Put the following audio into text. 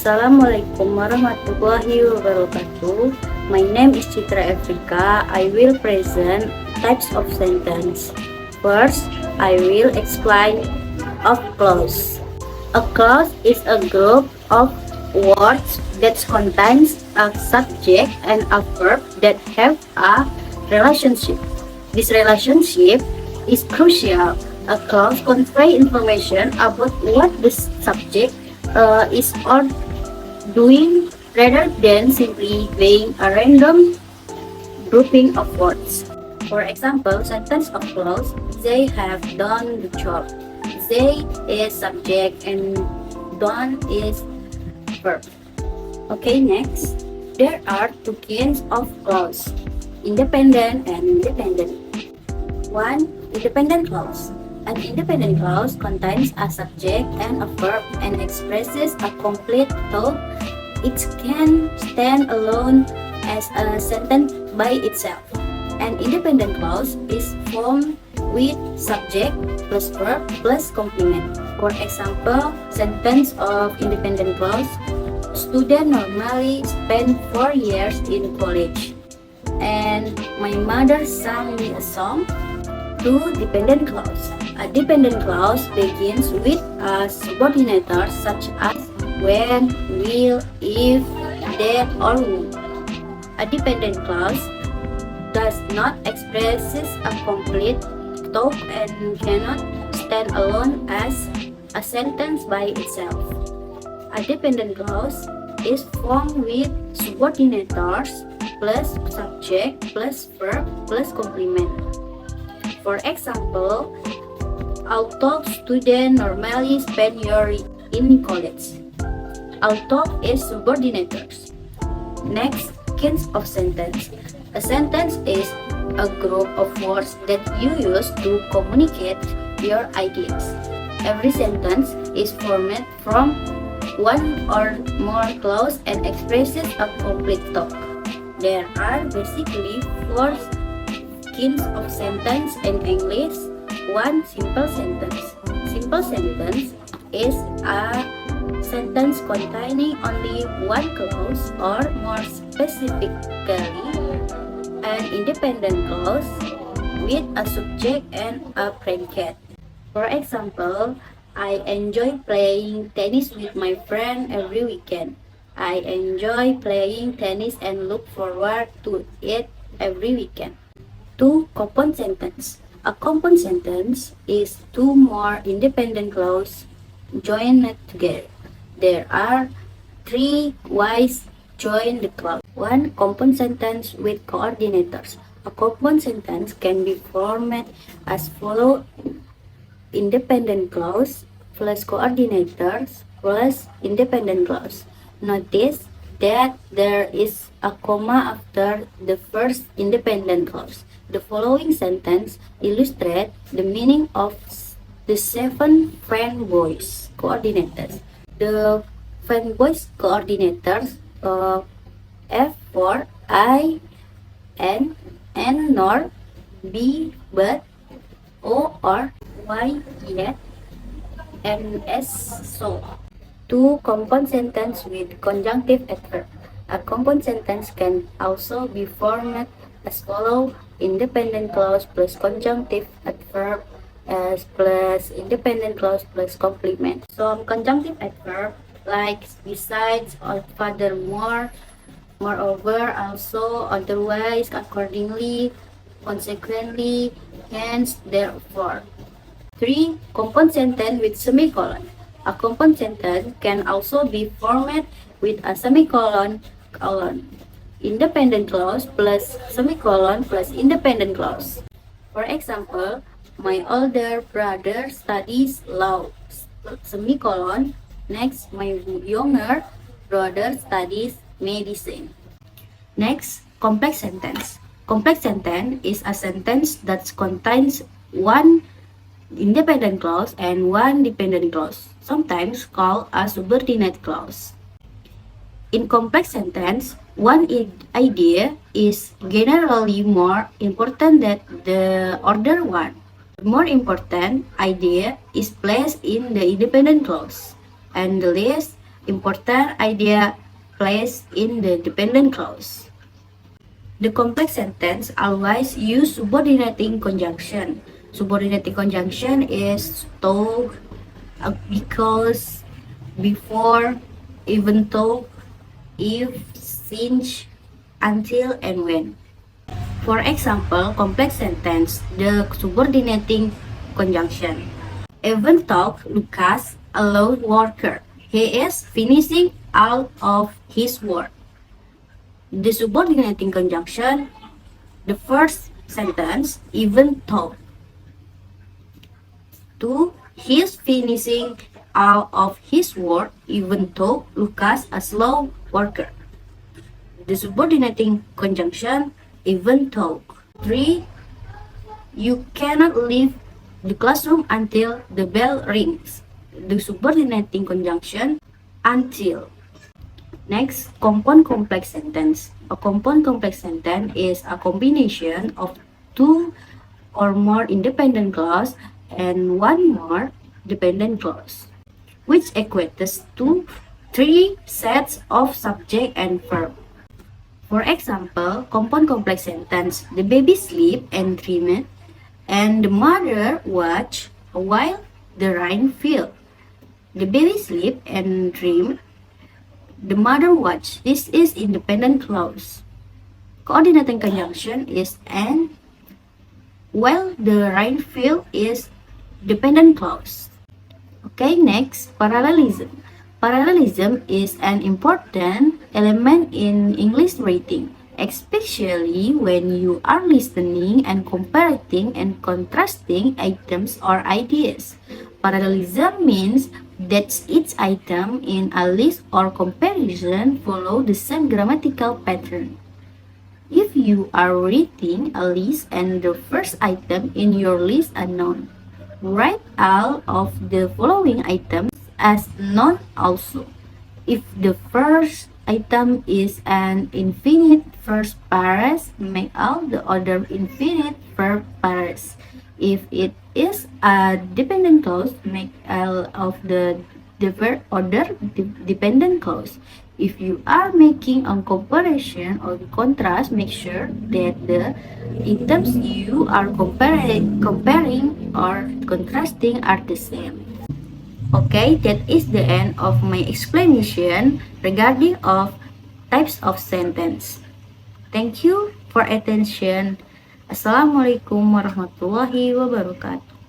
Assalamualaikum warahmatullahi wabarakatuh. My name is Citra Afrika. I will present types of sentence. First, I will explain a clause. A clause is a group of words that contains a subject and a verb that have a relationship. This relationship is crucial. A clause conveys information about what the subject is or doing rather than simply being a random grouping of words. For example, sentence of clause, they have done the job. They is subject and done is verb. Okay, next. There are two kinds of clause, independent and dependent. 1. Independent clause. An independent clause contains a subject and a verb and expresses a complete thought. It can stand alone as a sentence by itself. An independent clause is formed with subject plus verb plus complement. For example, sentence of independent clause, student normally spend 4 years in college. And my mother sang me a song. 2. Dependent clause. A dependent clause begins with a subordinator such as when, will, if, that, or would. A dependent clause does not express a complete thought and cannot stand alone as a sentence by itself. A dependent clause is formed with subordinators plus subject plus verb plus complement. For example, although students normally spend years in college. Although is subordinators. Next, kinds of sentence. A sentence is a group of words that you use to communicate your ideas. Every sentence is formed from one or more clause and expresses a complete thought. There are basically 4 kinds of sentence in English. 1. Simple sentence. Simple sentence is a sentence containing only one clause or more specifically an independent clause with a subject and a predicate. For example, I enjoy playing tennis with my friend every weekend. I enjoy playing tennis and look forward to it every weekend. 2. Compound sentence. A compound sentence is 2 more independent clauses joined together. There are 3 ways join the clause. 1. Compound sentence with coordinators. A compound sentence can be formed as follows: independent clause plus coordinators plus independent clause. Notice that there is a comma after the first independent clause. The following sentence illustrates the meaning of the 7 fanboys coordinators. The fanboys coordinators F for I, N nor, B but, O or, Y yet, and S so. 2. Compound sentence with conjunctive adverb. A compound sentence can also be formed as follows: independent clause plus conjunctive adverb as plus independent clause plus complement. Some conjunctive adverb like besides or furthermore, moreover, also, otherwise, accordingly, consequently, hence, therefore. 3. Compound sentence with semicolon. A compound sentence can also be formed with a semicolon, colon. Independent clause plus semicolon plus independent clause. For example, my older brother studies law, semicolon. Next, my younger brother studies medicine. Next, complex sentence. Complex sentence is a sentence that contains one independent clause and one dependent clause, sometimes called a subordinate clause. In complex sentence, one idea is generally more important than the other one. The more important idea is placed in the independent clause, and the least important idea placed in the dependent clause. The complex sentence always use subordinating conjunction. Subordinating conjunction is to, because, before, even though, if, since, until, and when. For example, complex sentence, the subordinating conjunction. Even though Lucas a lone worker, he is finishing all of his work. The subordinating conjunction, the first sentence, even though. Two, he is finishing all of his work even though Lucas a slow worker. The subordinating conjunction, even though. Three, you cannot leave the classroom until the bell rings. The subordinating conjunction, until. Next, compound complex sentence. A compound complex sentence is a combination of two or more independent clause and one more dependent clause, which equates to three sets of subject and verb. For example, compound complex sentence, the baby sleep and dreamed, and the mother watched while the rain fell. The baby sleep and dreamed, the mother watched. This is independent clause. Coordinating conjunction is and, while the rain fell is dependent clause. Okay, next, parallelism. Parallelism is an important element in English writing, especially when you are listening and comparing and contrasting items or ideas. Parallelism means that each item in a list or comparison follow the same grammatical pattern. If you are reading a list and the first item in your list unknown, write all of the following items as known also. If the first item is an infinite first pares, make all the other infinite verb pares. If it is a dependent clause, make all of the other dependent clause. If you are making a comparison or contrast, make sure that the items you are comparing or contrasting are the same. Okay, that is the end of my explanation regarding of types of sentence. Thank you for attention. Assalamualaikum warahmatullahi wabarakatuh.